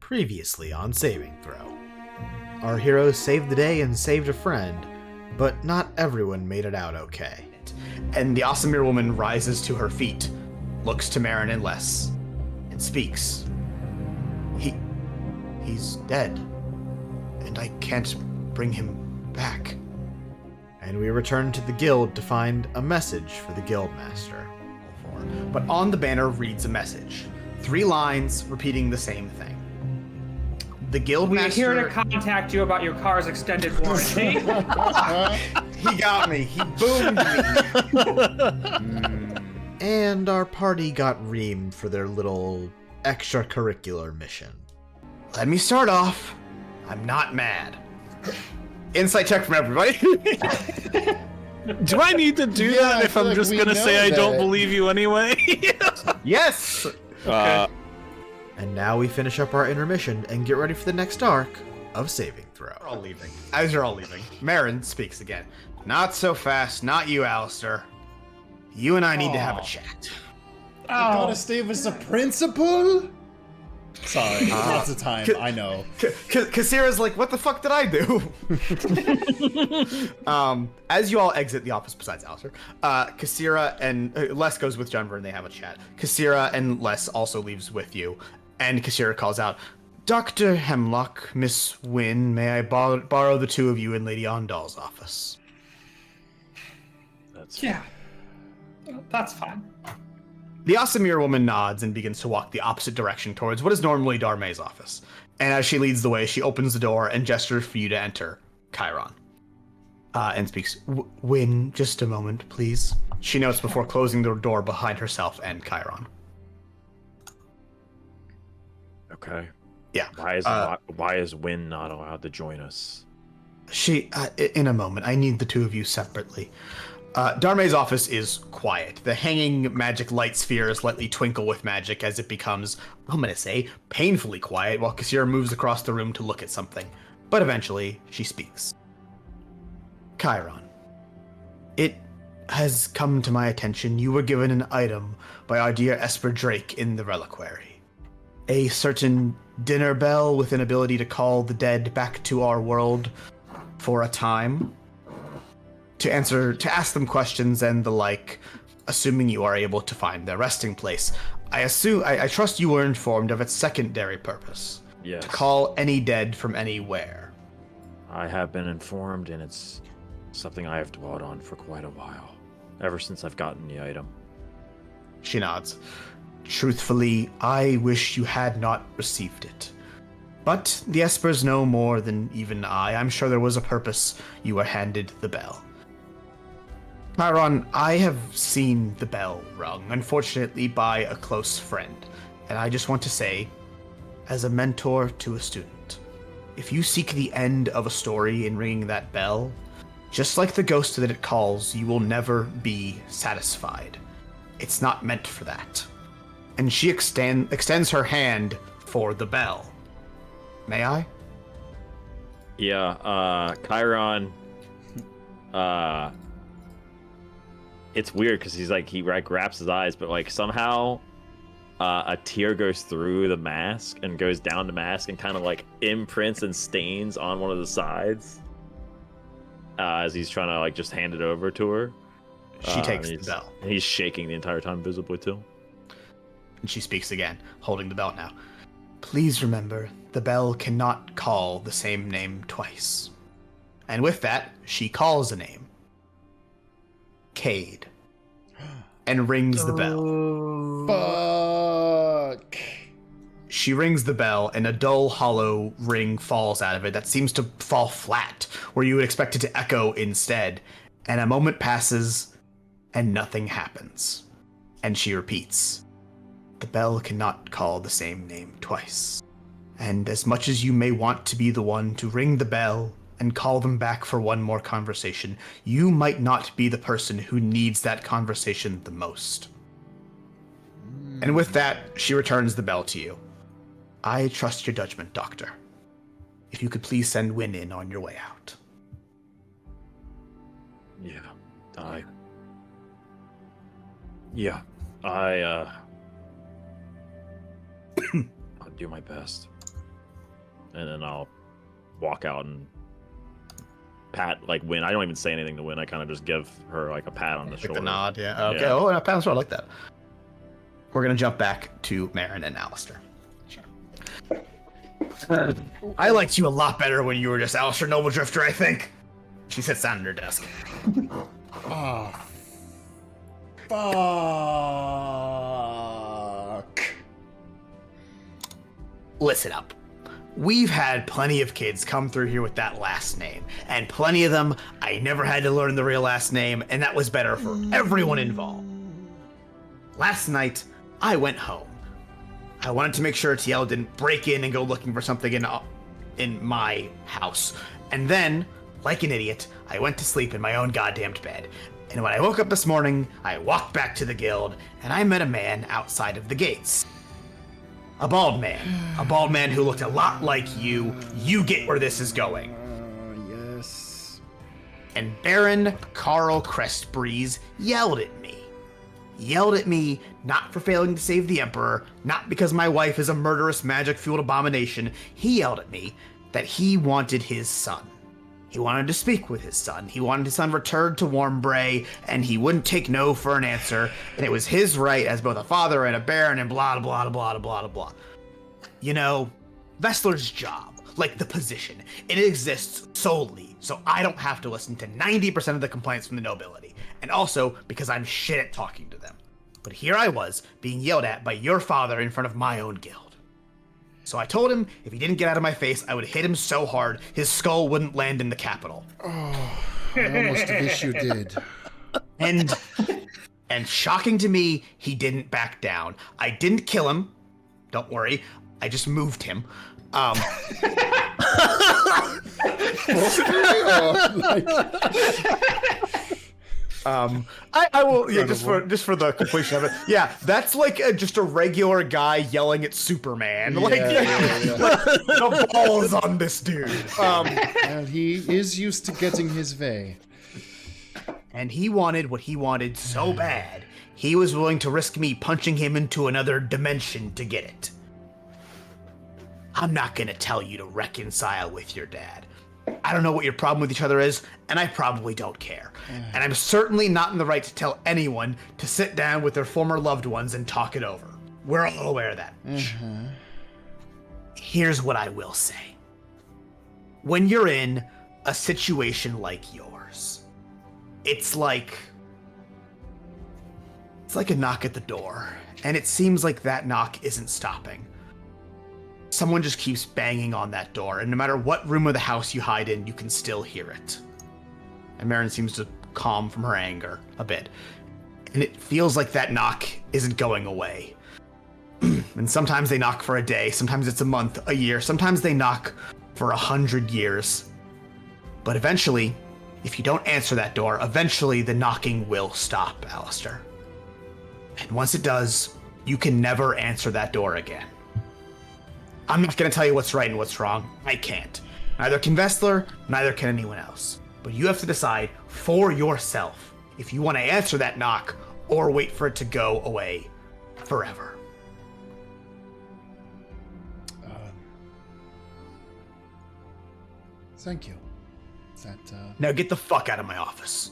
Previously on Saving Throw. Our heroes saved the day and saved a friend, but not everyone made it out okay. And the Aasimir woman rises to her feet, looks to Marin and Les, and speaks. He's dead, and I can't bring him back. And we return to the guild to find a message for the guildmaster. But on the banner reads a message. 3 lines repeating the same thing. The guildmaster... We're here to contact you about your car's extended warranty. He got me. He boomed me. And our party got reamed for their little extracurricular mission. Let me start off. I'm not mad. Insight check from everybody. Do I need to do that if I'm just gonna say I don't believe you anyway? Yes! Okay. And now we finish up our intermission and get ready for the next arc of Saving Throw. We're all leaving. As you're all leaving, Marin speaks again. Not so fast, not you, Alistair. You and I need to have a chat. You gotta stay with the principal? Sorry, lots of time, I know. Kasira's like, what the fuck did I do? As you all exit the office, besides Alistair, Kasira and Les goes with Jennifer and they have a chat. Kasira and Les also leaves with you, and Kasira calls out, Dr. Hemlock, Miss Wynne, may I borrow the 2 of you in Lady Ondal's office? Yeah, that's fine. The Aasimir woman nods and begins to walk the opposite direction towards what is normally Darmay's office. And as she leads the way, she opens the door and gestures for you to enter, Chiron. And speaks, Wynne, just a moment, please. She notes before closing the door behind herself and Chiron. Okay. Yeah. Why is Wynne not allowed to join us? She, in a moment, I need the 2 of you separately. Darmay's office is quiet. The hanging magic light spheres lightly twinkle with magic as it becomes, I'm gonna say, painfully quiet while Kasira moves across the room to look at something. But eventually, she speaks. Chiron, it has come to my attention you were given an item by our dear Esper Drake in the reliquary. A certain dinner bell with an ability to call the dead back to our world for a time. To ask them questions and the like, assuming you are able to find their resting place. I trust you were informed of its secondary purpose. Yes. To call any dead from anywhere. I have been informed, and it's something I have dwelt on for quite a while. Ever since I've gotten the item. She nods. Truthfully, I wish you had not received it. But the Espers know more than even I. I'm sure there was a purpose you were handed the bell. Chiron, I have seen the bell rung, unfortunately by a close friend, and I just want to say, as a mentor to a student, if you seek the end of a story in ringing that bell, just like the ghost that it calls, you will never be satisfied. It's not meant for that. And she extends her hand for the bell. May I? Yeah, Chiron, it's weird because he wraps his eyes, but like somehow a tear goes through the mask and goes down the mask and kind of like imprints and stains on one of the sides as he's trying to like just hand it over to her. She takes the bell. And he's shaking the entire time visibly too. And she speaks again, holding the bell now. Please remember, the bell cannot call the same name twice. And with that, she calls a name. Cade. And rings the bell. Fuck. She rings the bell, and a dull, hollow ring falls out of it that seems to fall flat, where you would expect it to echo instead. And a moment passes, and nothing happens. And she repeats, the bell cannot call the same name twice. And as much as you may want to be the one to ring the bell and call them back for one more conversation, you might not be the person who needs that conversation the most. And with that, she returns the bell to you. I trust your judgment, Doctor. If you could please send Wynne in on your way out. I'll do my best. and then I'll walk out and pat like Win. I don't even say anything to Win. I kind of just give her like a pat on the shoulder. The nod, yeah. Okay. Yeah. Oh, a pat on the shoulder, I like that. We're gonna jump back to Marin and Alistair. I liked you a lot better when you were just Alistair Noble Drifter, I think. She sits down at her desk. Oh. Fuck. Listen up. We've had plenty of kids come through here with that last name, and plenty of them I never had to learn the real last name, and that was better for everyone involved. Last night, I went home. I wanted to make sure TL didn't break in and go looking for something in my house. And then, like an idiot, I went to sleep in my own goddamned bed. And when I woke up this morning, I walked back to the guild, and I met a man outside of the gates. A bald man who looked a lot like you. You get where this is going. Yes. And Baron Carl Crestbreeze yelled at me. Yelled at me not for failing to save the Emperor, not because my wife is a murderous magic-fueled abomination. He yelled at me that he wanted his son. He wanted to speak with his son. He wanted his son returned to Warmbray, and he wouldn't take no for an answer. And it was his right as both a father and a baron and blah, blah, blah, blah, blah, blah. You know, Vessler's job, like the position, it exists solely so I don't have to listen to 90% of the complaints from the nobility. And also because I'm shit at talking to them. But here I was, being yelled at by your father in front of my own guild. So I told him if he didn't get out of my face, I would hit him so hard his skull wouldn't land in the capital. Oh, I almost wish you did. And shocking to me, he didn't back down. I didn't kill him. Don't worry. I just moved him. I will, yeah, just for the completion of it. Yeah, that's like just a regular guy yelling at Superman. The balls on this dude. And he is used to getting his way. And he wanted what he wanted so bad, he was willing to risk me punching him into another dimension to get it. I'm not gonna tell you to reconcile with your dad. I don't know what your problem with each other is, and I probably don't care. And I'm certainly not in the right to tell anyone to sit down with their former loved ones and talk it over. We're all aware of that. Here's what I will say. When you're in a situation like yours, it's like a knock at the door, and it seems like that knock isn't stopping. Someone just keeps banging on that door, and no matter what room of the house you hide in, you can still hear it. And Marin seems to calm from her anger a bit. And it feels like that knock isn't going away. And sometimes they knock for a day, sometimes it's a month, a year, sometimes they knock for 100 years. But eventually, if you don't answer that door, eventually the knocking will stop, Alistair. And once it does, you can never answer that door again. I'm not going to tell you what's right and what's wrong. I can't. Neither can Vessler, neither can anyone else. But you have to decide for yourself if you want to answer that knock or wait for it to go away forever. Thank you. Now get the fuck out of my office.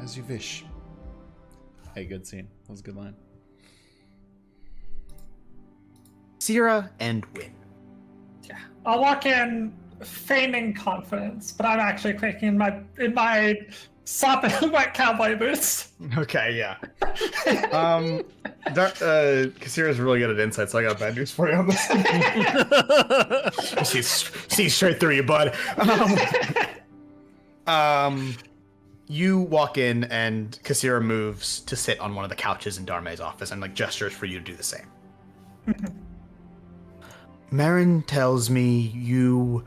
As you wish. Hey, good scene. That was a good line. Sierra and Win. Yeah, I'll walk in feigning confidence, but I'm actually quaking in my sopping wet cowboy boots. Okay, yeah. Kasira's really good at insight, so I got bad news for you on this. See straight through you, bud. You walk in, and Kasira moves to sit on one of the couches in Darme's office, and gestures for you to do the same. Marin tells me you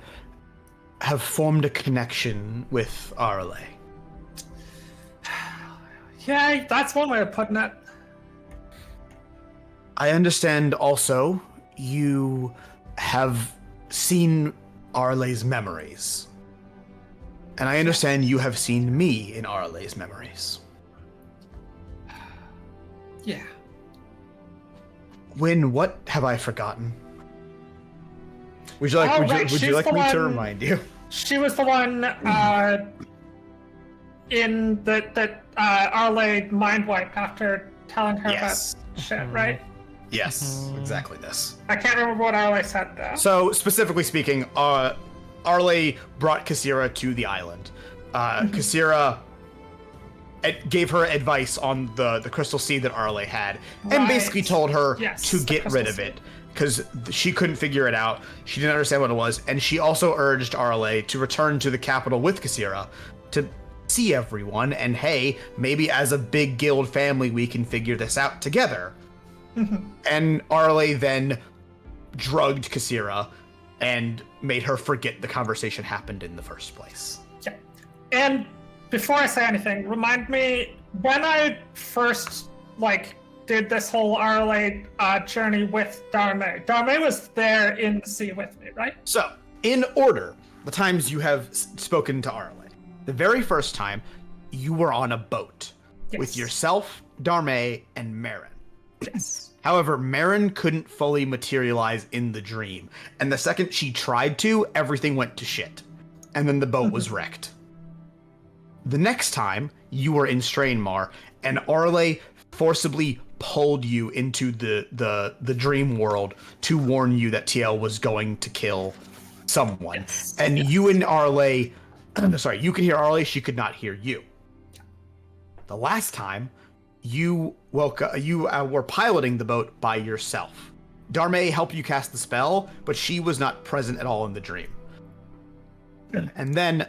have formed a connection with Arle. Yeah, that's one way of putting it. I understand also you have seen Arle's memories. And I understand you have seen me in Arle's memories. Yeah. Wynn, what have I forgotten? Would you like, would you like me to remind you? She was the one in that Arle mind wipe after telling her about shit, right? Yes, exactly this. I can't remember what Arle said though. So specifically speaking, Arle brought Kasira to the island. Kasira gave her advice on the crystal seed that Arle had, and basically told her to get rid of it because she couldn't figure it out. She didn't understand what it was, and she also urged Arle to return to the capital with Kasira to see everyone, and hey, maybe as a big guild family we can figure this out together. And Arle then drugged Kasira and made her forget the conversation happened in the first place. Yeah. And before I say anything, remind me, when I first, did this whole Arle journey with Darme was there in the sea with me, right? So, in order, the times you have spoken to Arle. The very first time, you were on a boat with yourself, Darme, and Marin. Yes. However, Marin couldn't fully materialize in the dream, and the second she tried to, everything went to shit. And then the boat was wrecked. The next time, you were in Strainmar, and Arle forcibly pulled you into the dream world to warn you that TL was going to kill someone. And you and Arle, sorry, you could hear Arle, she could not hear you. The last time, you were piloting the boat by yourself. Darme helped you cast the spell, but she was not present at all in the dream. And then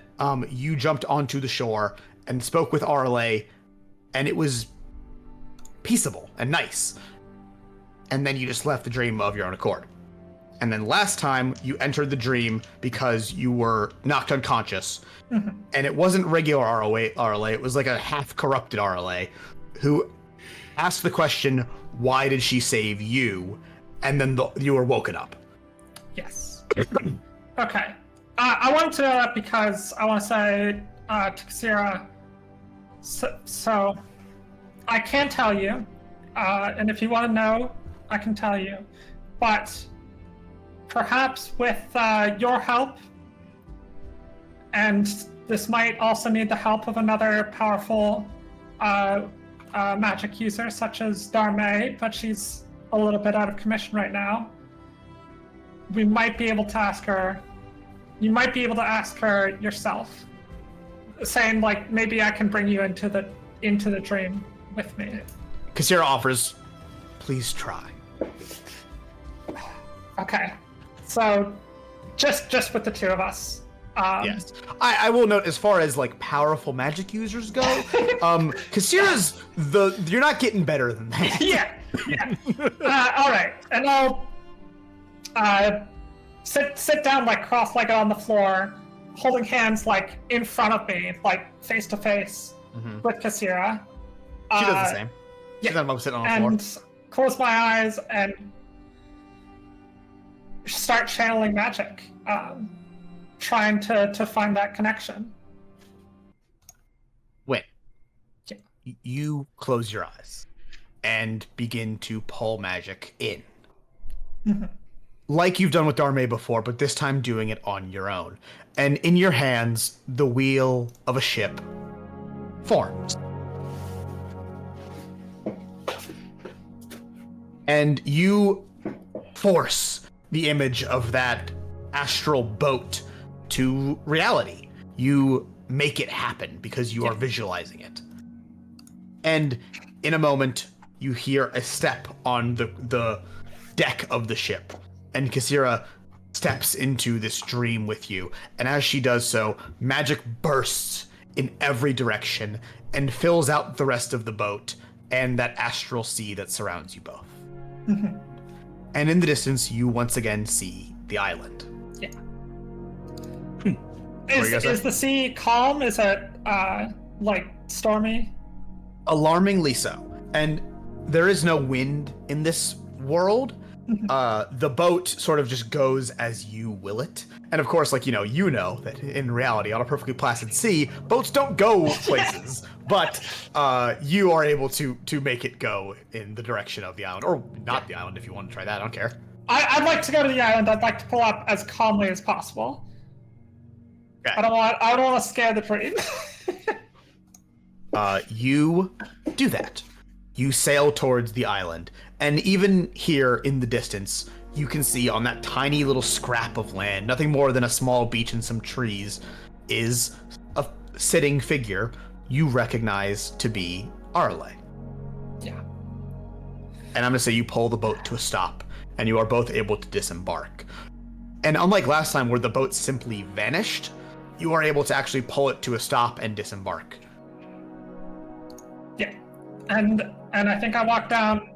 you jumped onto the shore and spoke with Arle, and it was peaceable and nice. And then you just left the dream of your own accord. And then last time you entered the dream because you were knocked unconscious. And it wasn't regular Arle, it was like a half-corrupted Arle who asked the question, why did she save you? And then you were woken up. Yes. Okay. I wanted to know that because I want to say to Kasira, so I can tell you, and if you want to know, I can tell you, but perhaps with your help, and this might also need the help of another powerful magic user such as Darme, but she's a little bit out of commission right now. We might be able to ask her. You might be able to ask her yourself, saying maybe I can bring you into the dream with me. Kasira offers, please try. Okay, so just with the two of us. Yes, I will note as far as powerful magic users go, Kasira's you're not getting better than that. Yeah. All right, and I'll sit down cross-legged on the floor, holding hands in front of me, face to face with Kasira. She does the same. She's not sitting on the floor. And close my eyes and start channeling magic, trying to find that connection. Wait. Yeah. You close your eyes and begin to pull magic in. Like you've done with Darme before, but this time doing it on your own. And in your hands, the wheel of a ship forms. And you force the image of that astral boat to reality. You make it happen because you are visualizing it. And in a moment, you hear a step on the deck of the ship. And Kasira steps into this dream with you. And as she does so, magic bursts in every direction and fills out the rest of the boat and that astral sea that surrounds you both. And in the distance, you once again see the island. Yeah. Is the sea calm? Is it stormy? Alarmingly so. And there is no wind in this world, The boat sort of just goes as you will it. And of course, like, you know that in reality, on a perfectly placid sea, boats don't go places. But you are able to make it go in the direction of the island. Or not the island, if you want to try that. I don't care. I'd like to go to the island. I'd like to pull up as calmly as possible. Okay. I don't want to scare the dream. You do that. You sail towards the island, and even here in the distance, you can see on that tiny little scrap of land, nothing more than a small beach and some trees, is a sitting figure you recognize to be Arle. Yeah. And I'm gonna say you pull the boat to a stop, and you are both able to disembark. And unlike last time where the boat simply vanished, you are able to actually pull it to a stop and disembark. Yeah. And I think I walk down,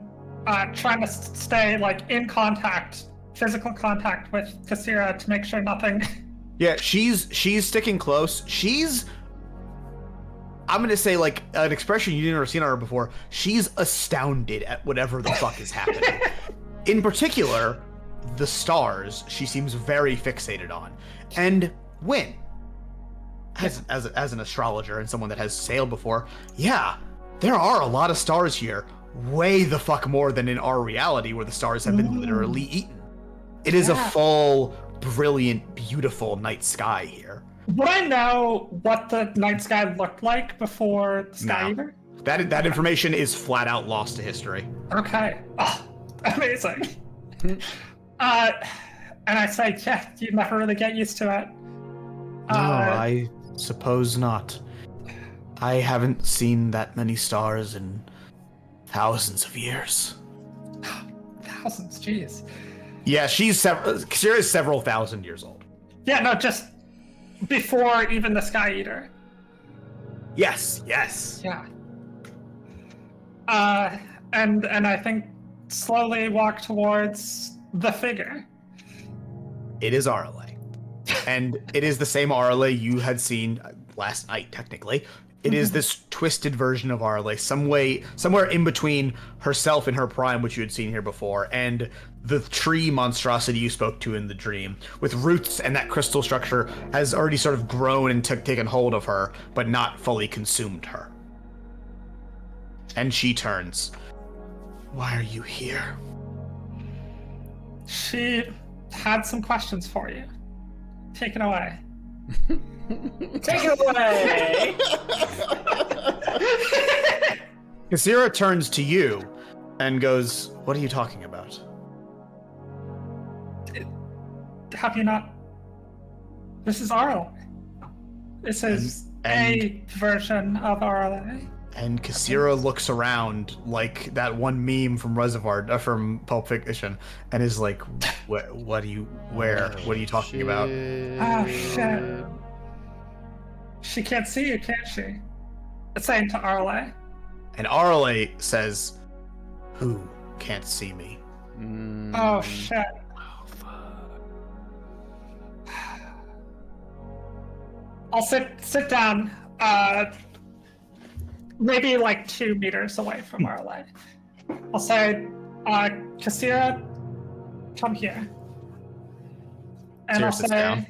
trying to stay like in contact, physical contact with Kasira to make sure nothing. Yeah, she's sticking close. I'm gonna say like an expression you didn't ever seen on her before. She's astounded at whatever the fuck is happening. In particular, the stars she seems very fixated on. And Wynn, as an astrologer and someone that has sailed before, yeah, there are a lot of stars here. Way the fuck more than in our reality where the stars have been literally eaten. It is a full, brilliant, beautiful night sky here. Would I know what the night sky looked like before the Sky Eater? That information is flat out lost to history. Okay. Oh, amazing. And I say, yeah, you never really get used to it. No, I suppose not. I haven't seen that many stars in thousands of years. Thousands, jeez. Yeah, Kasira is several thousand years old. Yeah, no, just before even the Sky Eater. Yes. Yeah. And I think slowly walk towards the figure. It is Arle. And it is the same Arle you had seen last night, technically. It is this twisted version of Arle, somewhere in between herself in her prime, which you had seen here before, and the tree monstrosity you spoke to in the dream, with roots, and that crystal structure has already sort of grown and taken hold of her, but not fully consumed her. And she turns. Why are you here? She had some questions for you. Take it away. Take it away! Kasira turns to you and goes, what are you talking about? Have you not? This is Arle. This is a version of Arle. And Kasira looks around like that one meme from from Pulp Fiction, and is like, What are you talking about? Oh, shit. She can't see you, can't she? It's saying to Arle. And Arle says, who can't see me? Oh, shit. I'll sit down, maybe like 2 meters away from Arle. I'll say, Kasira, come here. And I'll sits say, down.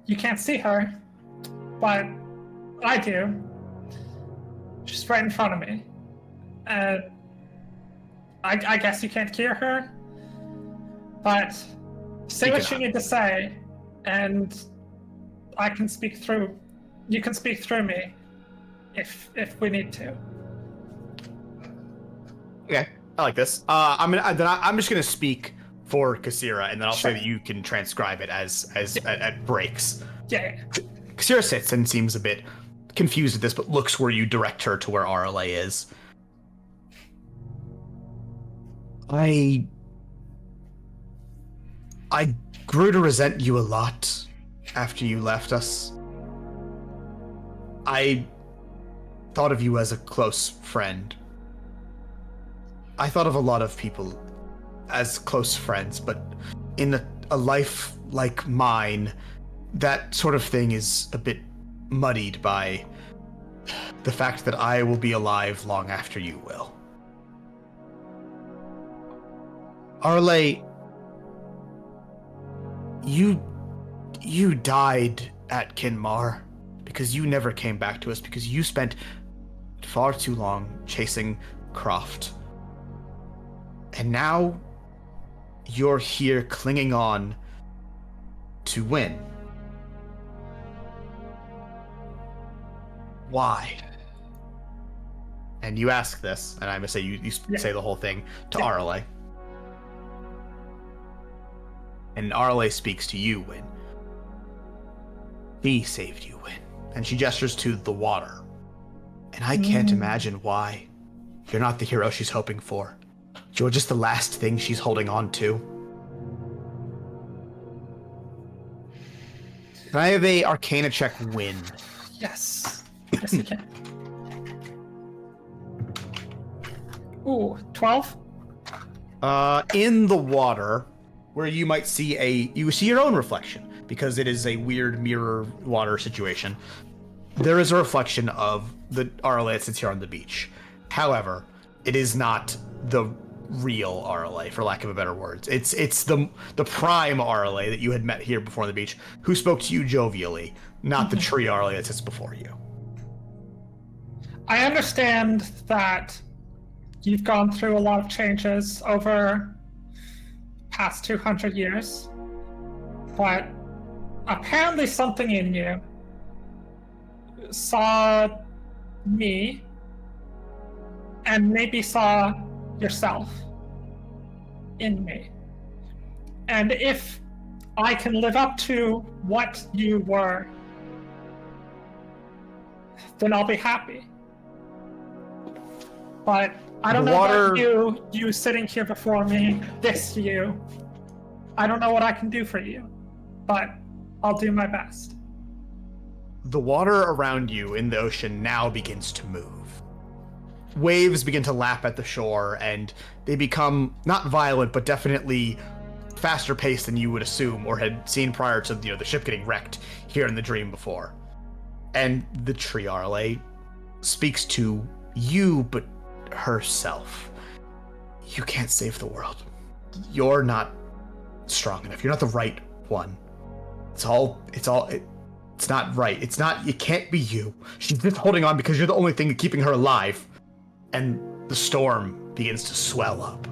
You can't see her, but I do. She's right in front of me. And I guess you can't hear her, but say what you need to say, and I can speak through. You can speak through me, if we need to. Okay, I like this. I'm just gonna speak for Kasira, and then I'll say that you can transcribe it as at breaks. Yeah. Kasira sits and seems a bit confused at this, but looks where you direct her to where Arle is. I grew to resent you a lot after you left us. I thought of you as a close friend. I thought of a lot of people as close friends, but in a life like mine, that sort of thing is a bit muddied by the fact that I will be alive long after you will. Arle, you died at Kinmar because you never came back to us because you spent far too long chasing Croft. And now you're here clinging on to win. Why? And you ask this, and I'm gonna say you say the whole thing to Arle. And Arle speaks to you, Win. He saved you, Win. And she gestures to the water. And I can't imagine why. You're not the hero she's hoping for. You're just the last thing she's holding on to. Can I have a Arcana check, Win? Yes. Yes, you can. Ooh, 12? In the water, where you might see you see your own reflection, because it is a weird mirror water situation. There is a reflection of the Arle that sits here on the beach. However, it is not the real Arle, for lack of a better words. It's the prime Arle that you had met here before on the beach, who spoke to you jovially, not the tree Arle that sits before you. I understand that you've gone through a lot of changes over past 200 years, but apparently something in you saw me and maybe saw yourself in me. And if I can live up to what you were, then I'll be happy. But I don't know about you sitting here before me, this you. I don't know what I can do for you, but I'll do my best. The water around you in the ocean now begins to move. Waves begin to lap at the shore, and they become not violent, but definitely faster paced than you would assume or had seen prior to the ship getting wrecked here in the dream before. And the tree Arle speaks to you, but herself. You can't save the world. You're not strong enough. You're not the right one. It's not right. It can't be you. She's just holding on because you're the only thing keeping her alive. And the storm begins to swell up.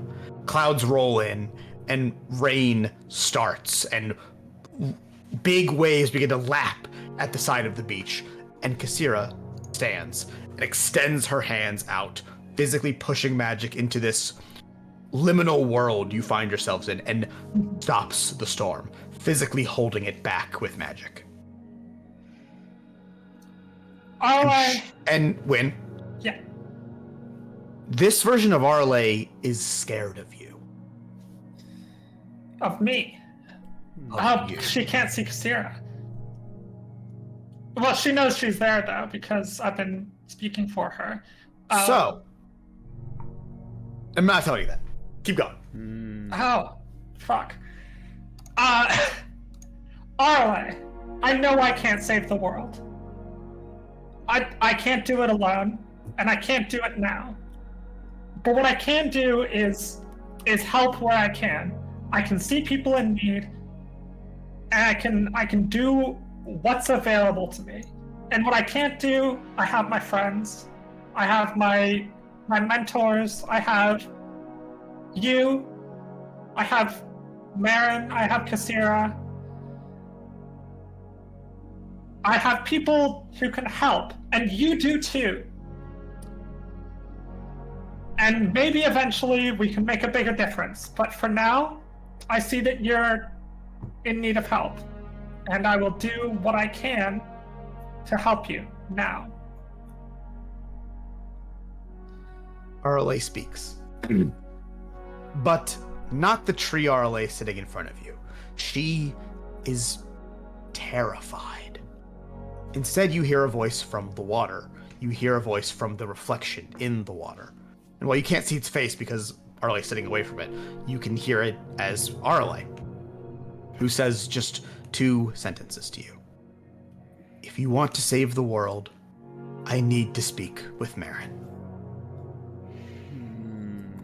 Clouds roll in, and rain starts, and big waves begin to lap at the side of the beach. And Kasira stands and extends her hands out, physically pushing magic into this liminal world you find yourselves in, and stops the storm, physically holding it back with magic. And Win. Yeah. This version of Arle is scared of you. Of me? You. She can't see Kasira. Well, she knows she's there, though, because I've been speaking for her. So, I'm not telling you that. Keep going. Oh, fuck. Arle, I know I can't save the world. I can't do it alone, and I can't do it now. But what I can do is help where I can. I can see people in need, and I can do what's available to me. And what I can't do, I have my friends. I have my mentors. I have you. I have Marin. I have Kasira. I have people who can help, and you do too. And maybe eventually we can make a bigger difference. But for now, I see that you're in need of help, and I will do what I can to help you now. Arle speaks. But not the tree Arle sitting in front of you. She is terrified. Instead, you hear a voice from the water. You hear a voice from the reflection in the water. And while you can't see its face because Arle's sitting away from it, you can hear it as Arle, who says just 2 sentences to you. If you want to save the world, I need to speak with Marin.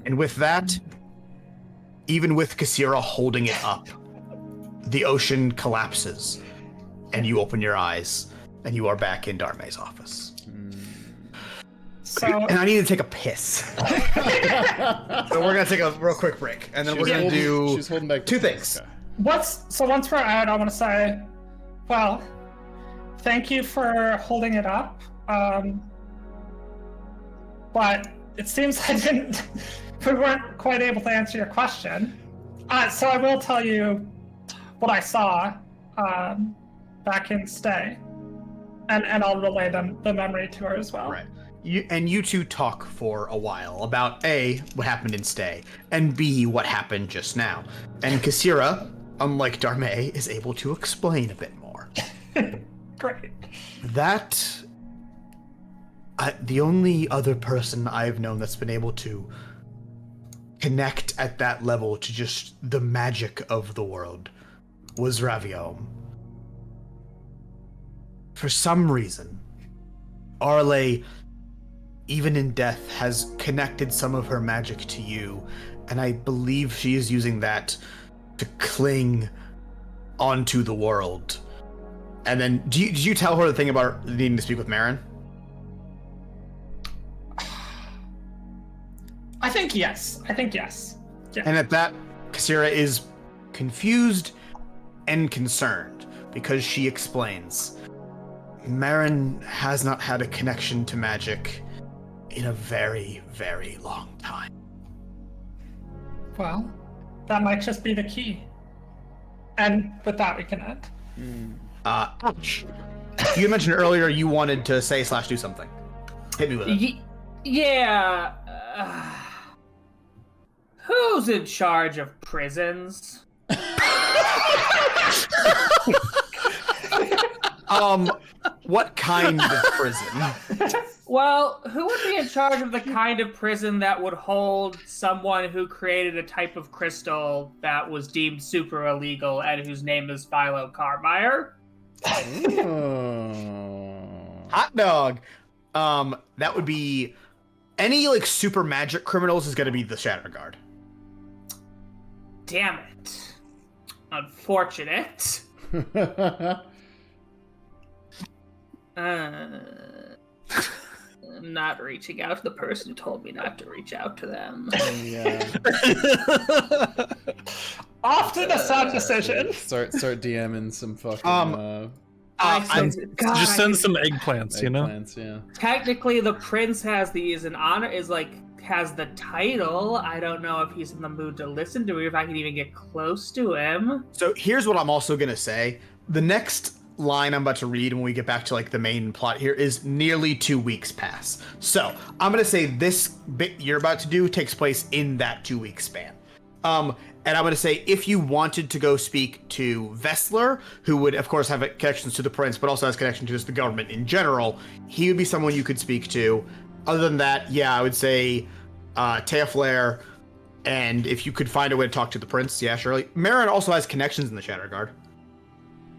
And with that, even with Kasira holding it up, the ocean collapses, and you open your eyes, and you are back in Darme's office. So, And I need to take a piss. So we're gonna take a real quick break, and then we're gonna do She's holding back two things. Okay. once we're out, I want to say, well, thank you for holding it up. But it seems we weren't quite able to answer your question. So I will tell you what I saw back in Stay, and I'll relay the memory to her as well. Right. You two talk for a while about A, what happened in Stay, and B, what happened just now. And Kasira, unlike Darme, is able to explain a bit more. Great. That... the only other person I've known that's been able to connect at that level to just the magic of the world was Raviom. For some reason, Arle, even in death, has connected some of her magic to you, and I believe she is using that to cling onto the world. And then, did you tell her the thing about needing to speak with Marin? I think yes. Yeah. And at that, Kasira is confused and concerned because she explains, Marin has not had a connection to magic in a very, very long time. Well, that might just be the key. And with that, we can end. Ash, you mentioned earlier you wanted to say / do something. Hit me with it. Yeah. Who's in charge of prisons? What kind of prison? Well, who would be in charge of the kind of prison that would hold someone who created a type of crystal that was deemed super illegal and whose name is Pho Carm? Hot dog. That would be any like super magic criminals is going to be the Shadow Guard. Damn it. Unfortunate. I'm not reaching out to the person who told me not to reach out to them. Yeah. Often a sad decision. Start DMing some fucking. Just send some eggplants, you know? Eggplants, yeah. Technically, the prince has has the title. I don't know if he's in the mood to listen to me, if I can even get close to him. So here's what I'm also going to say. The next line I'm about to read when we get back to like the main plot here is nearly 2 weeks pass. So I'm going to say this bit you're about to do takes place in that 2 week span. And I'm going to say, if you wanted to go speak to Vessler, who would, of course, have connections to the prince, but also has connection to just the government in general, he would be someone you could speak to. Other than that, yeah, I would say Taya Flare, and if you could find a way to talk to the prince, yeah, surely. Marin also has connections in the Shadow Guard.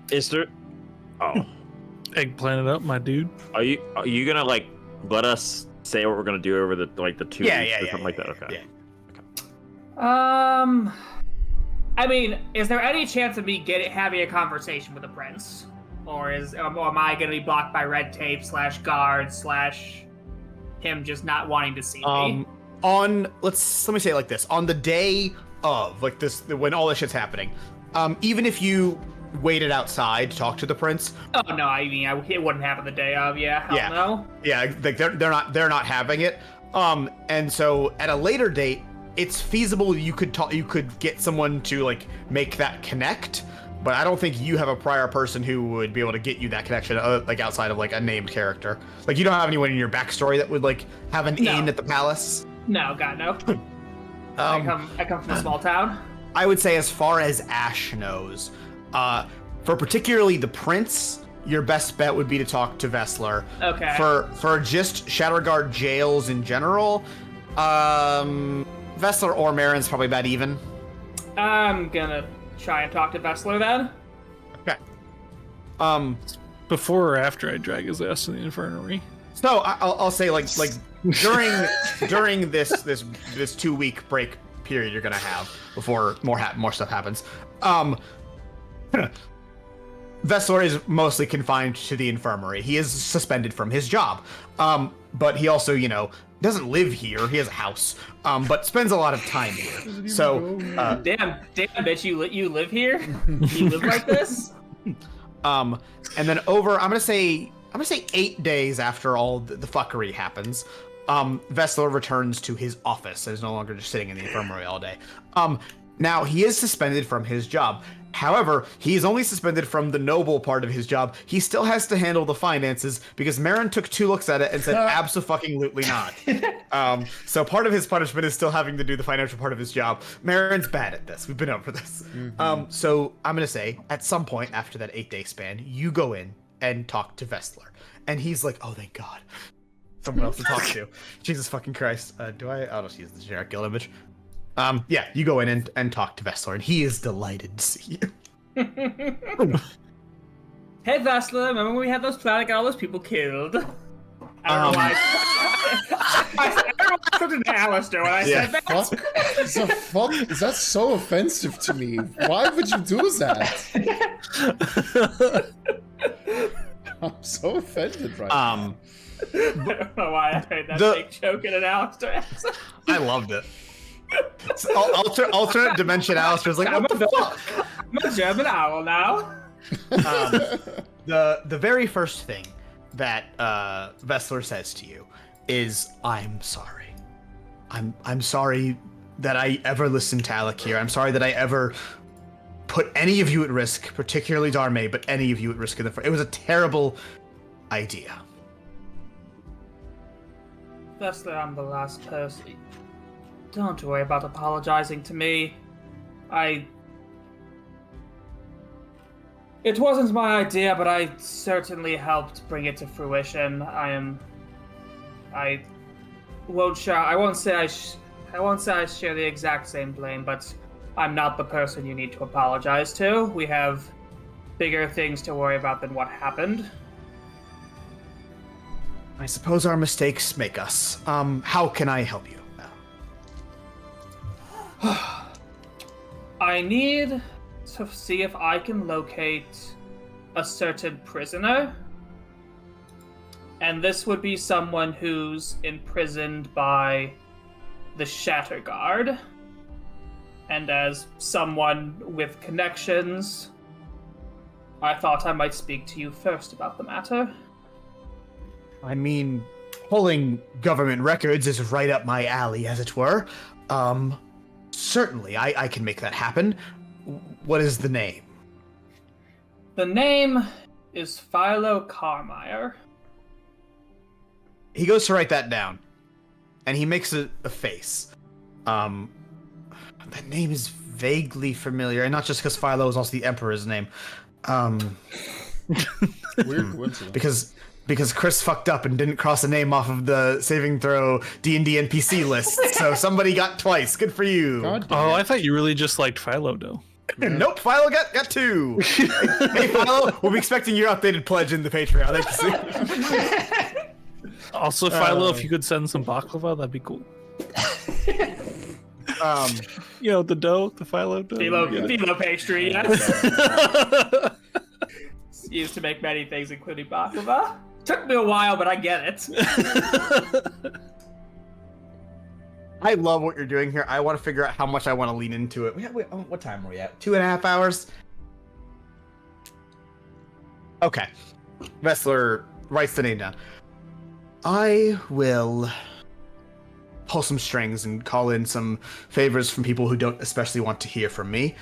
Is there... Oh. Eggplant it up, my dude. Are you gonna, like, let us say what we're gonna do over the 2 weeks or something like that? Okay. Yeah. I mean, is there any chance of me having a conversation with the prince? Or am I going to be blocked by red tape / guard / him just not wanting to see me? Let me say it like this. On the day of, like this, when all this shit's happening, even if you waited outside to talk to the prince. Oh no, I mean, it wouldn't happen the day of, hell no. Yeah, like they're not having it. And so at a later date, it's feasible you could get someone to like make that connect, but I don't think you have a prior person who would be able to get you that connection, like outside of like a named character. Like you don't have anyone in your backstory that would like have an inn at the palace. No, God no. I come from a small town. I would say, as far as Ash knows, for particularly the prince, your best bet would be to talk to Vessler. Okay. For just Shadowguard jails in general, Vessler or Marin's probably about even. I'm gonna try and talk to Vessler then. Okay. Before or after I drag his ass to the infirmary? So I'll say like during this 2 week break period you're gonna have before more stuff happens. Vessler is mostly confined to the infirmary. He is suspended from his job. But he also, doesn't live here. He has a house, but spends a lot of time here. So, damn, bitch, you live here? You live like this? And then I'm gonna say 8 days after all the fuckery happens, Vessler returns to his office and is no longer just sitting in the infirmary all day. Now he is suspended from his job. However, he is only suspended from the noble part of his job. He still has to handle the finances because Marin took 2 looks at it and said, abso-fucking-lutely not. So part of his punishment is still having to do the financial part of his job. Marin's bad at this. We've been over this. So I'm going to say, at some point after that 8-day span, you go in and talk to Vessler. And he's like, oh, thank God. Someone else to talk to. Jesus fucking Christ. I'll just use the generic guild image. Yeah, you go in and talk to Vessler, and he is delighted to see you. Hey, Vessler, remember when we had those plans to get all those people killed? I don't know why. I don't know why I said to Alistair when I said that. Is that so offensive to me? Why would you do that? I'm so offended right now. I don't know why I made that fake joke in an Alistair. I loved it. Alternate dimension Alistair's like, what the fuck? I'm a German owl now. The very first thing that Vessler says to you is, I'm sorry. I'm sorry that I ever listened to Alec here. I'm sorry that I ever put any of you at risk, particularly Darme, but any of you at risk in the front. It was a terrible idea. Vessler, I'm the last person. Don't worry about apologizing to me. It wasn't my idea, but I certainly helped bring it to fruition. I won't say I share the exact same blame, but I'm not the person you need to apologize to. We have bigger things to worry about than what happened. I suppose our mistakes make us. How can I help you? I need to see if I can locate a certain prisoner. And this would be someone who's imprisoned by the Shatter Guard. And as someone with connections, I thought I might speak to you first about the matter. I mean, pulling government records is right up my alley, as it were. Certainly, I can make that happen. What is the name? The name is Pho Carm. He goes to write that down, and he makes a face. That name is vaguely familiar, and not just because Philo is also the Emperor's name. Weird coincidence. Because Chris fucked up and didn't cross a name off of the saving throw D&D NPC list, so somebody got twice. Good for you. Oh, I thought you really just liked Philo, though. Nope, Philo got 2. Hey, Philo, we'll be expecting your updated pledge in the Patreon. Thank you. Also, Philo, if you could send some baklava, that'd be cool. The dough, the Philo dough. Philo pastry, yes. It's used to make many things, including baklava. Took me a while, but I get it. I love what you're doing here. I want to figure out how much I want to lean into it. What time are we at? 2.5 hours? Okay. Vessler writes the name down. I will pull some strings and call in some favors from people who don't especially want to hear from me,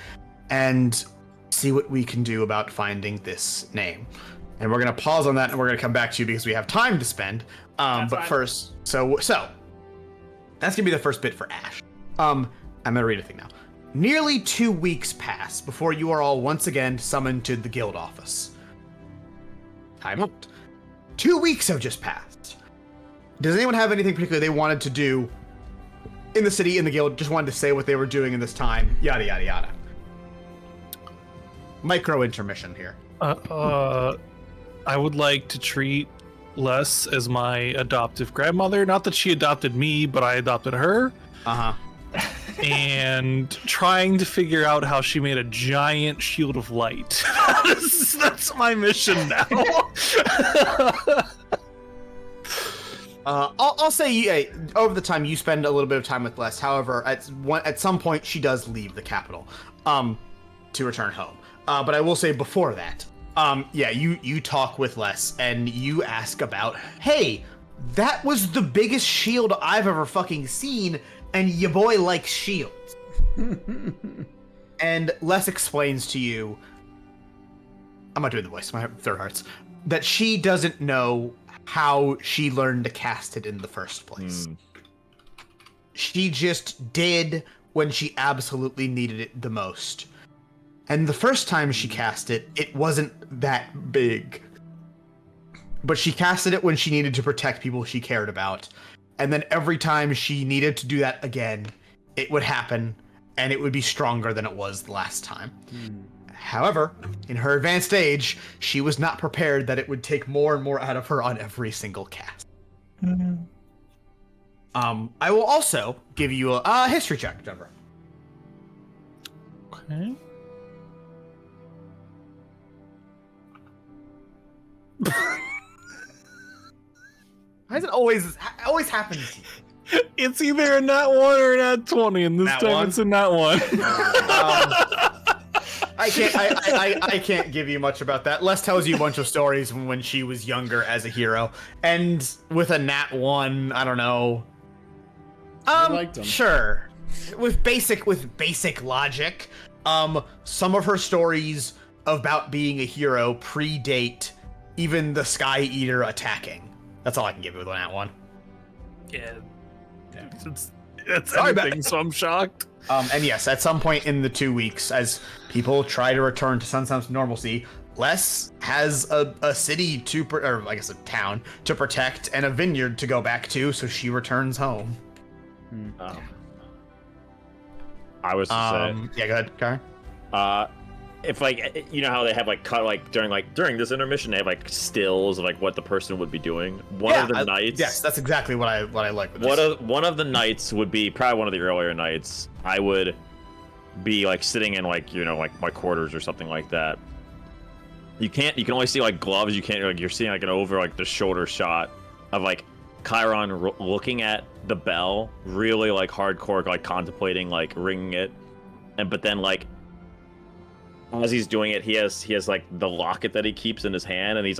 and see what we can do about finding this name. And we're going to pause on that, and we're going to come back to you because we have time to spend. But fine. First, so that's going to be the first bit for Ash. I'm going to read a thing now. Nearly 2 weeks pass before you are all once again summoned to the guild office. Time out. 2 weeks have just passed. Does anyone have anything particular they wanted to do in the city, in the guild? Just wanted to say what they were doing in this time, yada, yada, yada. Micro intermission here. I would like to treat Les as my adoptive grandmother. Not that she adopted me, but I adopted her. and trying to figure out how she made a giant shield of light. That's my mission now. I'll say over the time you spend a little bit of time with Les. However, at some point she does leave the capital to return home. But I will say before that, you talk with Les and you ask about, hey, that was the biggest shield I've ever fucking seen, and your boy likes shields. And Les explains to you, I'm not doing the voice, my throat hurts, that she doesn't know how she learned to cast it in the first place. She just did when she absolutely needed it the most. And the first time she cast it, it wasn't that big. But she casted it when she needed to protect people she cared about. And then every time she needed to do that again, it would happen, and it would be stronger than it was the last time. However, in her advanced age, she was not prepared that it would take more and more out of her on every single cast. I will also give you a history check, Denver. Okay. Why does it always happen to you? It's either a nat 1 or a nat 20, and this Nat time 1? it's a nat 1. I can't give you much about that. Les tells you a bunch of stories from when she was younger as a hero, and with a nat 1, I don't know. liked him. Sure. With basic logic, some of her stories about being a hero predate even the Sky Eater attacking. That's all I can give you with nat 1. Yeah. It's Sorry about anything, so I'm shocked. And yes, at some point in the 2 weeks, as people try to return to Sunsun's normalcy, Les has a city or I guess a town to protect and a vineyard to go back to, so she returns home. I was to Yeah, go ahead, Karen. if like you know how they have like cut like during this intermission they have like stills of like what the person would be doing. One of the nights. Yes, that's exactly what I like with this. One of the nights would be probably one of the earlier nights. I would be like sitting in like like my quarters or something like that. You can only see like gloves. You can't like you're seeing like an over like the shoulder shot of like Chiron looking at the bell, really like hardcore, like contemplating like ringing it, but then like as he's doing it, he has like the locket that he keeps in his hand, and he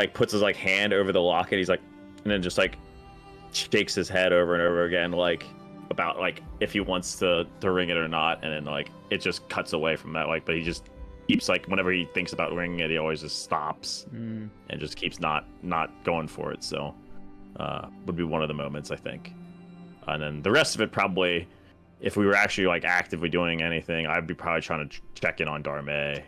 puts his like hand over the locket. He's like, and then just like shakes his head over and over again, like about like if he wants to ring it or not, and then like it just cuts away from that, like, but he just keeps like whenever he thinks about ringing it, he always just stops and just keeps not going for it. So would be one of the moments, I think. And then the rest of it probably, if we were actually like actively doing anything, I'd be probably trying to check in on Darme,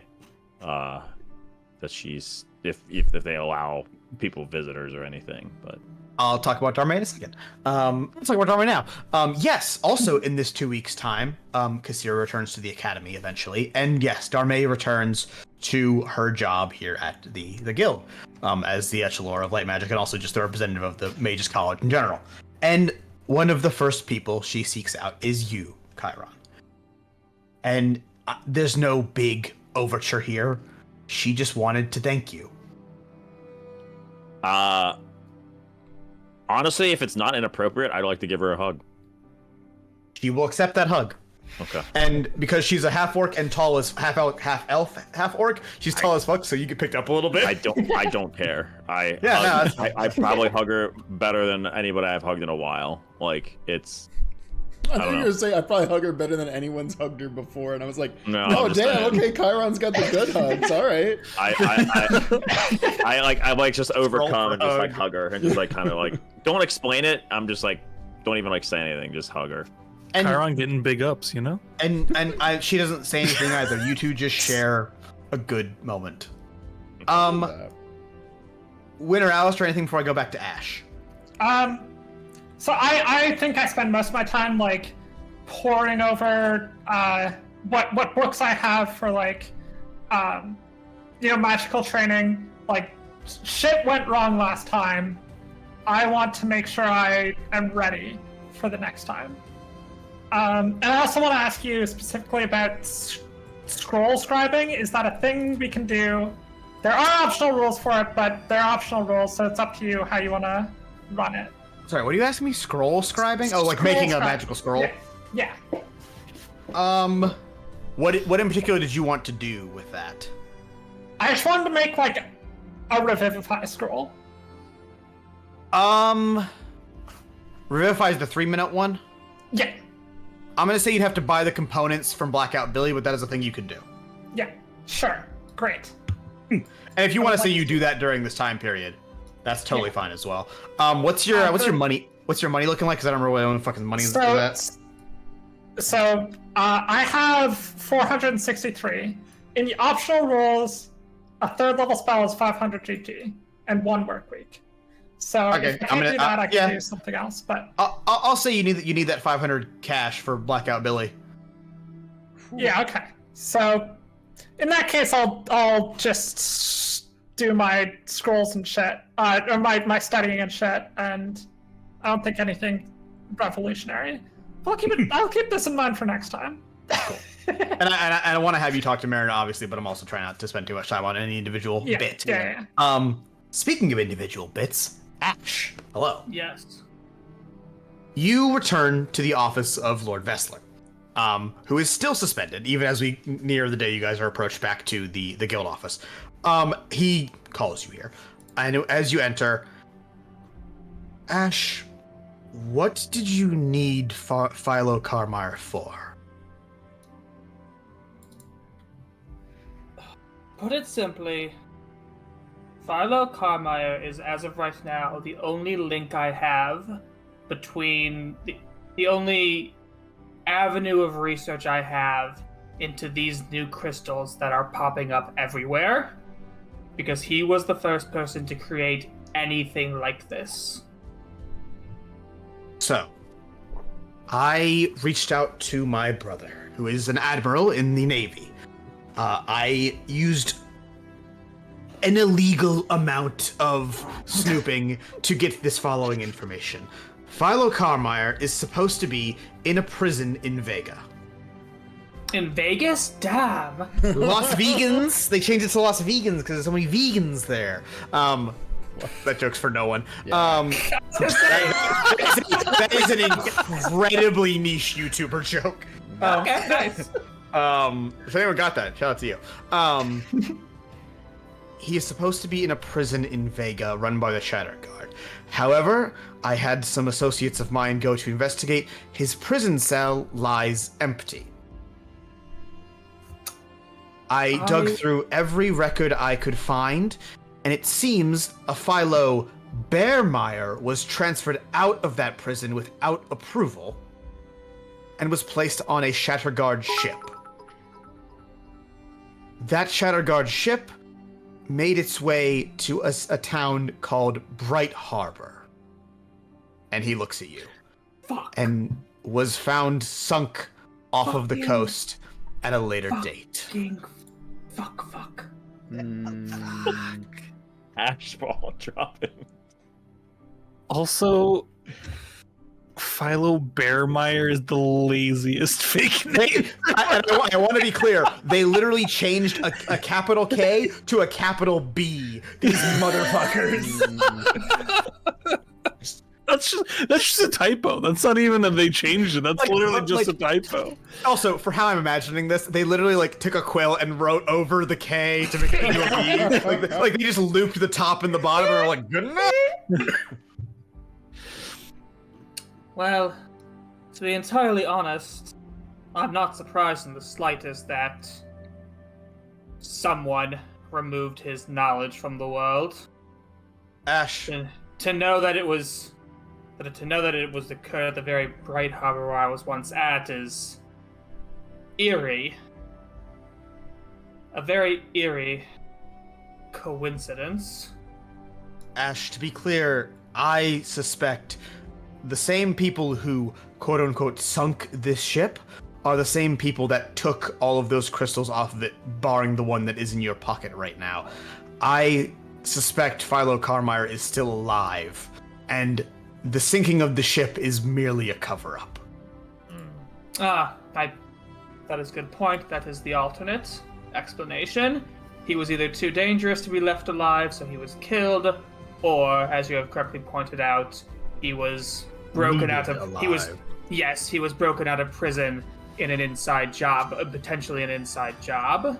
that she's if they allow visitors or anything. But I'll talk about Darme in a second. Let's talk about Darme now. Yes, also in this 2 weeks' time, Kassira returns to the academy eventually, and yes, Darme returns to her job here at the guild, as the Echelor of Light Magic, and also just the representative of the Mages College in general. And one of the first people she seeks out is you, Chiron. And there's no big overture here. She just wanted to thank you. Honestly, if it's not inappropriate, I'd like to give her a hug. She will accept that hug. Okay. And because she's a half orc and tall as half elf, half orc, she's tall as fuck, so you get picked up a little bit. I don't care. I probably hug her better than anybody I've hugged in a while. Like it's. I thought you were gonna say I probably hug her better than anyone's hugged her before, and I was like, no, damn, saying. Okay, Chiron's got the good hugs. All right. I like just overcome and just like hug her and just like kind of like don't explain it. I'm just like don't even like say anything. Just hug her. And Chiron getting big ups, you know. And she doesn't say anything either. You two just share a good moment. Win or Alistair, anything before I go back to Ash? So I think I spend most of my time like poring over what books I have for like magical training. Like shit went wrong last time. I want to make sure I am ready for the next time. And I also want to ask you specifically about scroll scribing. Is that a thing we can do? There are optional rules for it, but they're optional rules, so it's up to you how you want to run it. Sorry, what are you asking me? Scroll scribing? Oh, like Scroll making a scribe- magical scroll? Yeah. What in particular did you want to do with that? I just wanted to make like a revivify scroll. Revivify is the 3-minute one? Yeah. I'm gonna say you'd have to buy the components from Blackout Billy, but that is a thing you could do. Yeah. Sure. Great. And if you want to say you do that during this time period, that's totally fine as well. What's your money? What's your money looking like? Because I don't remember what my own fucking money is for that. So I have 463. In the optional rules, a 3rd level spell is 500 GP and 1 work week. So Okay, if I can't do that, I can yeah. do something else. But I'll say you need that 500 cash for Blackout Billy. yeah, okay. So in that case, I'll just do my scrolls and shit, or my studying and shit, and I don't think anything revolutionary. I'll keep this in mind for next time. And I want to have you talk to Marina, obviously, but I'm also trying not to spend too much time on any individual bit. Yeah. Speaking of individual bits, Ash, hello. Yes. You return to the office of Lord Vessler, who is still suspended, even as we near the day you guys are approached back to the guild office. He calls you here. I know as you enter, Ash, what did you need Pho Carm for? Put it simply, Pho Carm is, as of right now, the only link I have between the only avenue of research I have into these new crystals that are popping up everywhere, because he was the first person to create anything like this. So, I reached out to my brother, who is an admiral in the Navy. I used an illegal amount of snooping to get this following information. Pho Carm is supposed to be in a prison in Vega. In Vegas? Damn. Las Vegans? They changed it to Las Vegans because there's so many vegans there. That joke's for no one. That is an incredibly niche YouTuber joke. Okay, nice. If anyone got that, shout out to you. He is supposed to be in a prison in Vega run by the Shatter Guard. However, I had some associates of mine go to investigate. His prison cell lies empty. I dug through every record I could find, and it seems a Philo Bearmeyer was transferred out of that prison without approval and was placed on a Shatterguard ship. That Shatterguard ship made its way to a town called Bright Harbor. And he looks at you. Fuck. And was found sunk off of the coast at a later date. Fuck. Ashball dropping. Also, Philo Bearmeyer is the laziest fake name. I want to be clear. They literally changed a capital K to a capital B. These motherfuckers. That's just a typo. That's not even that they changed it. That's literally just a typo. Also, for how I'm imagining this, they literally took a quill and wrote over the K to make it into a B. Like they just looped the top and the bottom and were like, good enough. Well, to be entirely honest, I'm not surprised in the slightest that someone removed his knowledge from the world. Ash. To know that it was occurred at the very Bright Harbor where I was once at is eerie. A very eerie coincidence. Ash, to be clear, I suspect the same people who quote-unquote sunk this ship are the same people that took all of those crystals off of it, barring the one that is in your pocket right now. I suspect Pho Carm is still alive, and the sinking of the ship is merely a cover-up. That is a good point. That is the alternate explanation. He was either too dangerous to be left alive, so he was killed, or, as you have correctly pointed out, he was broken out of. Alive. He was broken out of prison in an inside job, potentially an inside job.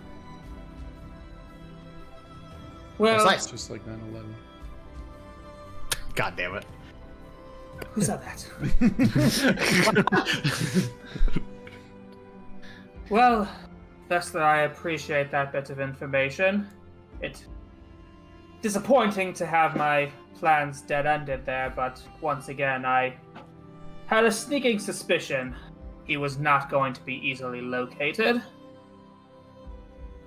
Well, It's just like 9/11. God damn it. who said that? Well, Vestler, I appreciate that bit of information. It's disappointing to have my plans dead-ended there, but once again, I had a sneaking suspicion he was not going to be easily located.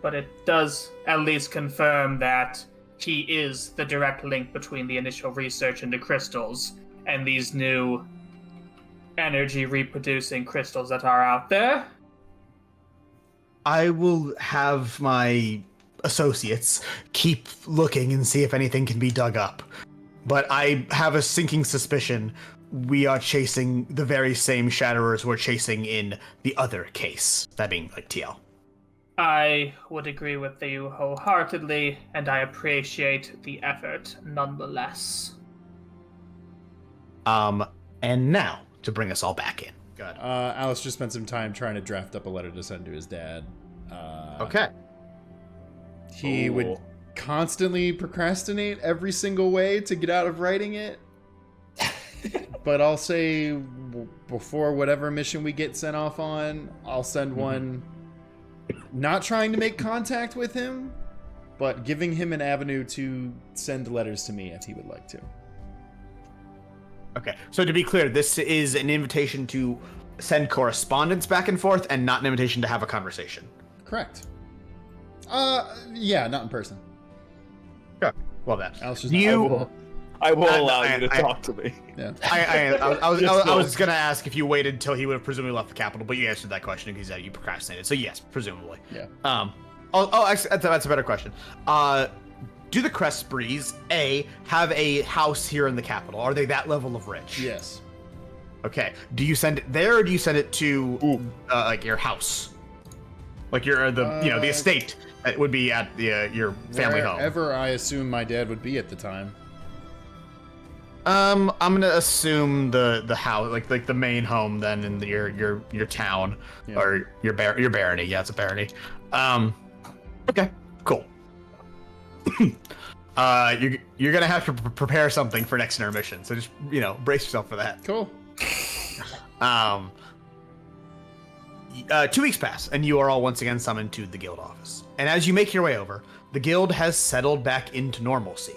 But it does at least confirm that he is the direct link between the initial research into crystals and these new energy-reproducing crystals that are out there. I will have my associates keep looking and see if anything can be dug up. But I have a sinking suspicion we are chasing the very same Shatterers we're chasing in the other case, that being like TL. I would agree with you wholeheartedly, and I appreciate the effort nonetheless. And now, to bring us all back in. Good. Alice just spent some time trying to draft up a letter to send to his dad. Okay. He would constantly procrastinate every single way to get out of writing it. But I'll say before whatever mission we get sent off on, I'll send one not trying to make contact with him, but giving him an avenue to send letters to me if he would like to. Okay, so to be clear, this is an invitation to send correspondence back and forth and not an invitation to have a conversation. Correct. Yeah, not in person. Sure. Well then. Alice just I will allow you to talk to me. Yeah. I was gonna ask if you waited until he would have presumably left the capital, but you answered that question because you procrastinated. So yes, presumably. Yeah. Actually, that's a better question. Do the Crestbreeze have a house here in the capital? Are they that level of rich? Yes. Okay. Do you send it there, or do you send it to like your house, like the estate that would be at your family home? Wherever I assume my dad would be at the time. I'm gonna assume the house, like the main home, then in your town, or your barony. Yeah, it's a barony. Okay, cool. You're gonna have to prepare something for next intermission, so just brace yourself for that. Cool. 2 weeks pass, and you are all once again summoned to the guild office. And as you make your way over, the guild has settled back into normalcy.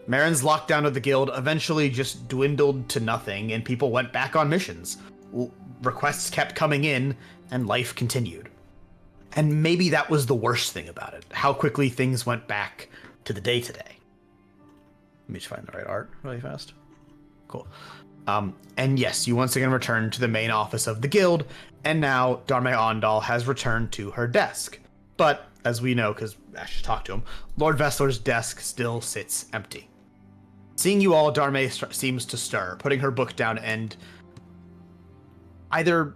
Marin's lockdown of the guild eventually just dwindled to nothing, and people went back on missions. Requests kept coming in, and life continued. And maybe that was the worst thing about it, how quickly things went back to the day-to-day. Let me just find the right art really fast. Cool. And yes, you once again return to the main office of the guild, and now Darmay Ondal has returned to her desk. But, as we know, because Ash talked to him, Lord Vessler's desk still sits empty. Seeing you all, Darmay seems to stir, putting her book down and either...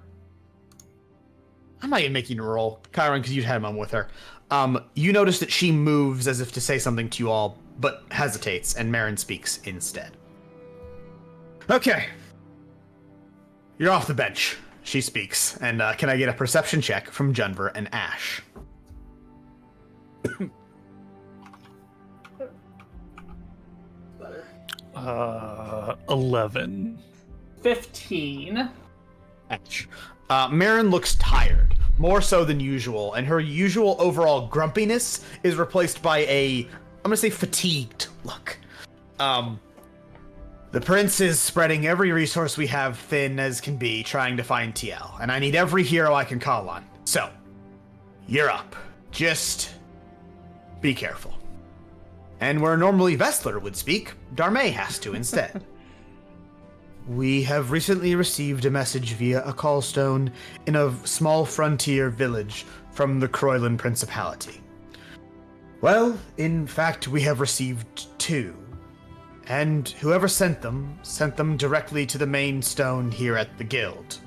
I'm not even making a roll, Chiron, because you'd had a moment with her. You notice that she moves as if to say something to you all, but hesitates, and Marin speaks instead. Okay. You're off the bench, she speaks, and can I get a perception check from Junver and Ash? 11. 15. Ash. Marin looks tired, more so than usual, and her usual overall grumpiness is replaced by I'm gonna say fatigued look. The prince is spreading every resource we have thin as can be, trying to find TL, and I need every hero I can call on. So, you're up. Just be careful. And where normally Vestler would speak, Darmay has to instead. We have recently received a message via a callstone in a small frontier village from the Croyland Principality. Well, in fact, we have received 2. And whoever sent them directly to the main stone here at the guild.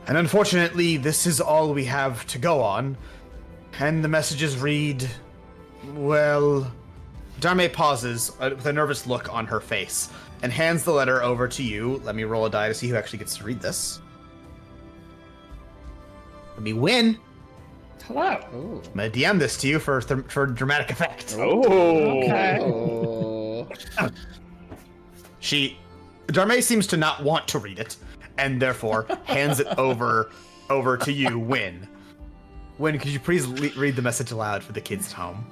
And unfortunately, this is all we have to go on. And the messages read, well... Darme pauses with a nervous look on her face and hands the letter over to you. Let me roll a die to see who actually gets to read this. Let me win. Hello. Oh. I'm gonna DM this to you for dramatic effect. Okay. Oh. Darme seems to not want to read it, and therefore hands it over to you, Win. Win, could you please read the message aloud for the kids at home?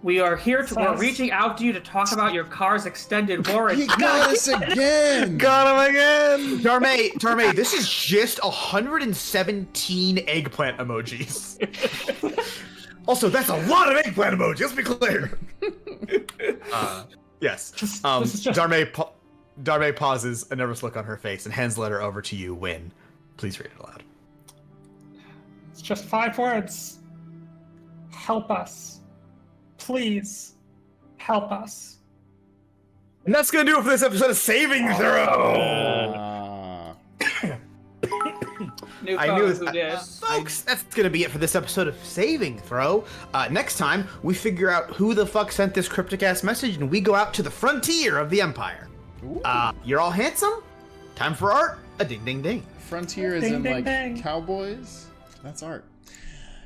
We are here to. We're reaching out to you to talk about your car's extended warranty. He got us again. Got him again. Darme, this is just 117 eggplant emojis. Also, that's a lot of eggplant emojis. Let's be clear. Yes. This is just- Darme pauses, a nervous look on her face, and hands the letter over to you, Win. Please read it aloud. It's just 5 words. Help us. Please help us. And that's gonna do it for this episode of Saving Throw. New I phone, knew who did? Folks, that's gonna be it for this episode of Saving Throw. Next time, we figure out who the fuck sent this cryptic ass message, and we go out to the frontier of the Empire. You're all handsome. Time for art. A ding ding ding. Frontier is Ding, in ding, like ding. cowboys. That's art.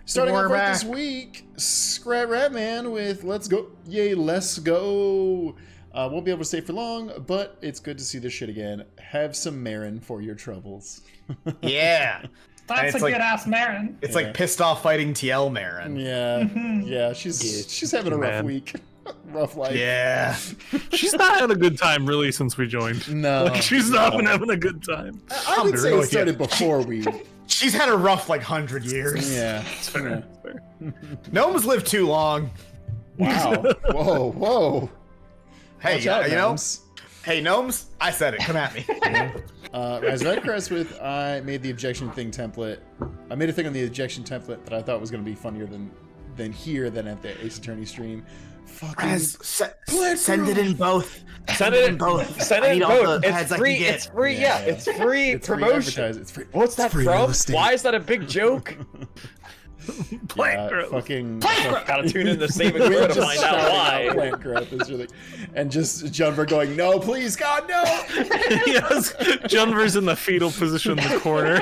Starting We're off right back. this week, Scrat Ratman with Let's Go. Yay, let's go. Won't be able to stay for long, but it's good to see this shit again. Have some Marin for your troubles. Yeah. That's it's a like- good ass Marin. It's Yeah. like pissed off fighting TL Marin. Yeah, she's having a rough Man. week. Rough life. Yeah. She's not having a good time really since we joined. No. Like, she's not been having a good time. I would be say real it with you. started before we. She's had a rough 100 years. Yeah. It's fair. Yeah. It's fair. Gnomes live too long. Wow. Whoa, whoa. Hey, Watch out, you know, gnomes. hey gnomes, I said it. Come at me. Rise Red Crest with I made the objection thing template. I made a thing on the objection template that I thought was going to be funnier than here than at the Ace Attorney stream. Fucking Send it in both. Send it in both. Send I it in need all both. the heads It's I can free. get. It's free. Yeah, it's free it's free promotion. advertising. It's free. What's that free from? real estate. Why is that a big joke? Plant growth. Fucking Gotta tune in to Saving Throw We're to just find out shouting why. plant growth is really, and just Junver going, no, please, God, no. Yes, Junver's in the fetal position in the corner,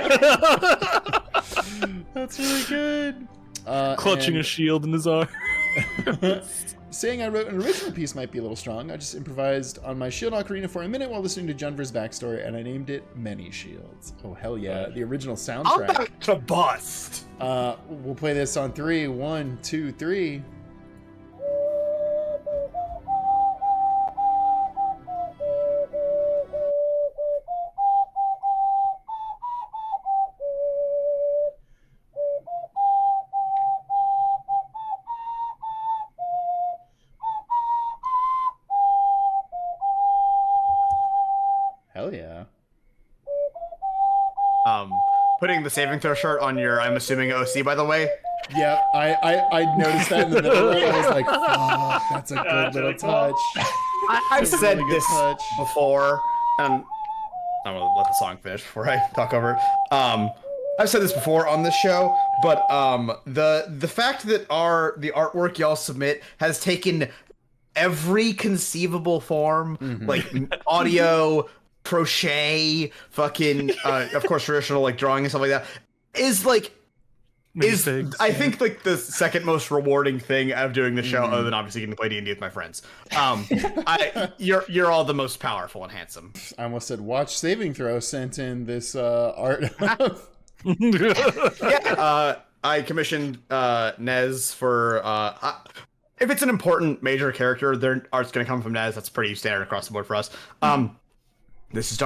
That's really good. clutching a and shield in his arm. saying I wrote an original piece might be a little strong. I just improvised on my Shield Ocarina for a minute while listening to Junver's backstory, and I named it Many Shields. Oh, hell yeah. The original I'm soundtrack. about to bust. We'll play this on 3. 1, 2, 3. Hell yeah. Putting the saving throw shirt on your, I'm assuming, OC, by the way. Yeah, I noticed that in the middle of it. I was like, fuck, that's a good little touch. I've It's a said really good this touch. before, and I'm gonna let the song finish before I talk over it. I've said this before on this show, but the fact that the artwork y'all submit has taken every conceivable form, like audio, crochet, fucking, of course, traditional like drawing and stuff like that, is like. Minifigs, I think like the second most rewarding thing of doing the show, other than obviously getting to play D&D with my friends. You're all the most powerful and handsome. I almost said watch Saving Throw sent in this art. Yeah, I commissioned Nez for if it's an important major character, their art's gonna come from Nez. That's pretty standard across the board for us. This is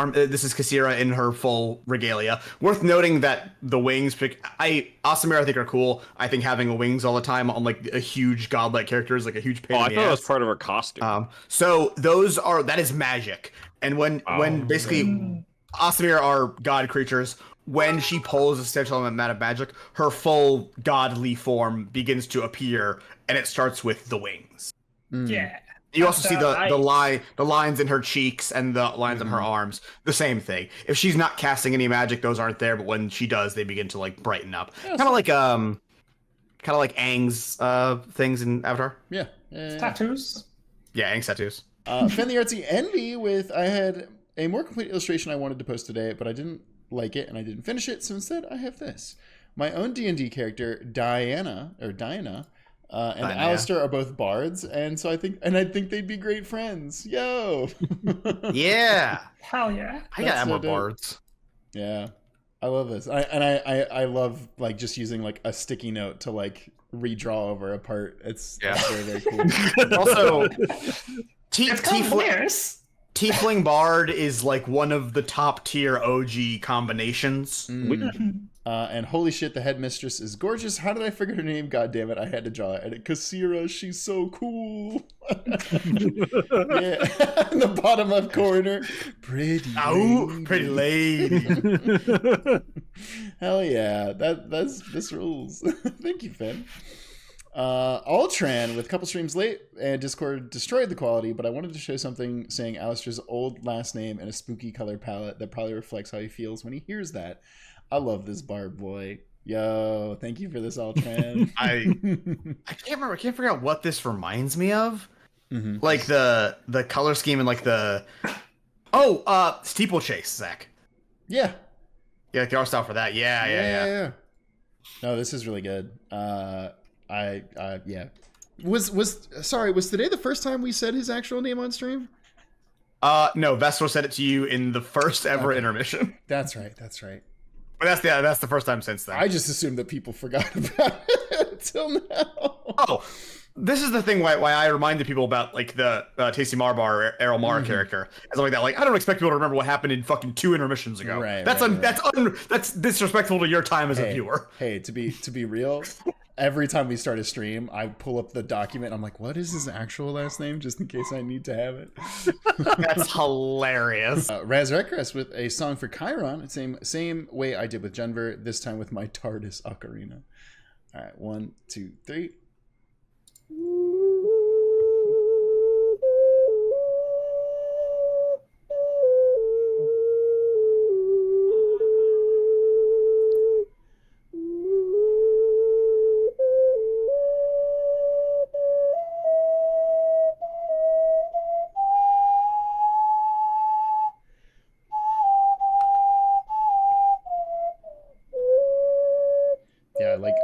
Kassira in her full regalia. Worth noting that the wings, Asamir I think are cool. I think having wings all the time on like a huge godlike character is like a huge pain Oh, I in thought the it ass. was part of her costume. So that is magic. And when basically Asamir are god creatures, when she pulls a substantial amount of magic, her full godly form begins to appear, and it starts with the wings. Yeah. You also see the Nice. the lines in her cheeks and the lines on her arms. The same thing. If she's not casting any magic, those aren't there. But when she does, they begin to like brighten up. Kind of like Aang's things in Avatar. Yeah. Tattoos. Yeah, Aang's tattoos. Fan the Artsy Envy with, I had a more complete illustration I wanted to post today, but I didn't like it and I didn't finish it, so instead I have this. My own D&D character, Diana, and Alistair are both bards, and so I think they'd be great friends. Yo! Yeah. Hell yeah. I got Emma Bards. Yeah. I love this. I love like just using like a sticky note to like redraw over a part. It's very, very cool. Also, It's called Layers. Tiefling Bard is like one of the top tier OG combinations. And holy shit, the headmistress is gorgeous. How did I forget her name? God damn it, I had to draw it. And Kasira, she's so cool. Yeah, in the bottom left corner. Pretty lady. Hell yeah, this rules. Thank you, Finn. Ultran with a couple streams late and Discord destroyed the quality, but I wanted to show something saying Alistair's old last name and a spooky color palette that probably reflects how he feels when he hears that. I love this Barb boy. Yo, thank you for this, Ultran. I can't remember. I can't figure out what this reminds me of. Like the color scheme and like the steeplechase, Zach. Yeah. Yeah, like the art style for that. Yeah. No, this is really good. Yeah. Was today the first time we said his actual name on stream? No, Vestal said it to you in the first ever intermission. That's right. But that's the first time since then. I just assumed that people forgot about it until now. Oh, this is the thing why I reminded people about like the Tasty Marbar Errol Mara character and stuff like that. Like I don't expect people to remember what happened in fucking 2 intermissions ago. Right. That's disrespectful to your time as a viewer. Hey, to be real, every time we start a stream, I pull up the document. I'm like, what is his actual last name, just in case I need to have it. That's hilarious. Raz Rekras with a song for Chiron, same way I did with Jenver, this time with my TARDIS ocarina. All right, 1, 2, 3.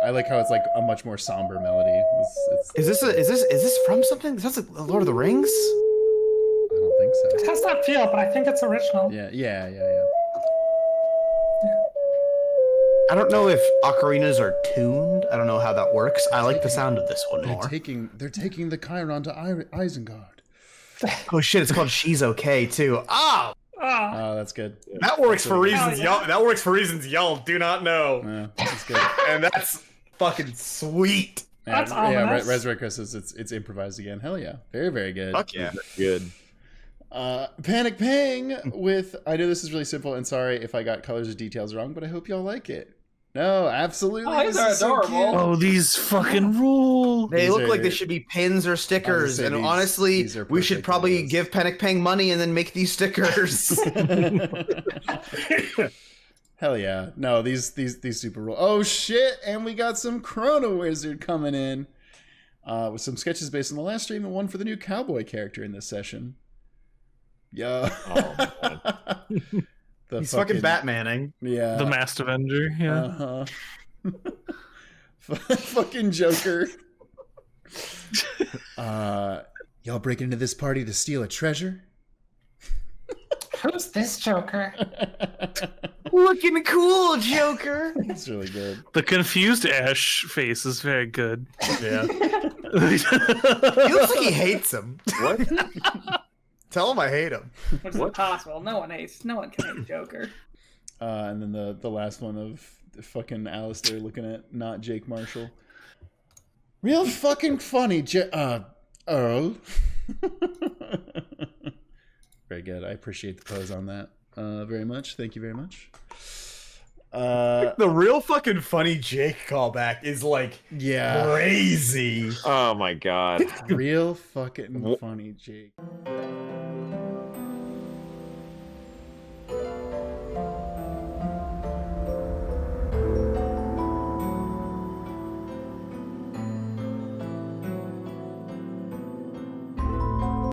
I like how it's like a much more somber melody. Is this from something? Is this like Lord of the Rings? I don't think so. It has that feel, but I think it's original. Yeah. I don't know if ocarinas are tuned. I don't know how that works. I like the sound of this one more. They're taking the Chiron to Isengard. Oh shit! It's called She's Okay too. Oh, that's good. that works for reasons y'all do not know. Yeah, that's good. And that's fucking sweet. That's Raz Rekras says it's improvised again. Hell yeah, very, very good. Fuck yeah, good. Panic Pang with, I know this is really simple and sorry if I got colors or details wrong, but I hope y'all like it. No, absolutely. Oh, these are adorable. Oh, these fucking rule. They look like they should be pins or stickers, and honestly, we should probably give Panic Pang money and then make these stickers. Hell yeah. No, these super rule. Oh shit, and we got some Chrono Wizard coming in. With some sketches based on the last stream and one for the new cowboy character in this session. Yeah. He's fucking Batmaning. Yeah. The Masked Avenger, yeah. Uh-huh. Fucking Joker. Y'all breaking into this party to steal a treasure? Who's this Joker? Looking cool, Joker. That's really good. The confused Ash face is very good. Yeah. He looks like he hates him. What? Tell him I hate him. Which is impossible. No one can hate Joker. And then the last one of the fucking Alistair looking at not Jake Marshall. Real fucking funny, Earl. Very good. I appreciate the pose on that very much. Thank you very much. The real fucking funny Jake callback is like Yeah. crazy. Oh my god. Real fucking funny, Jake.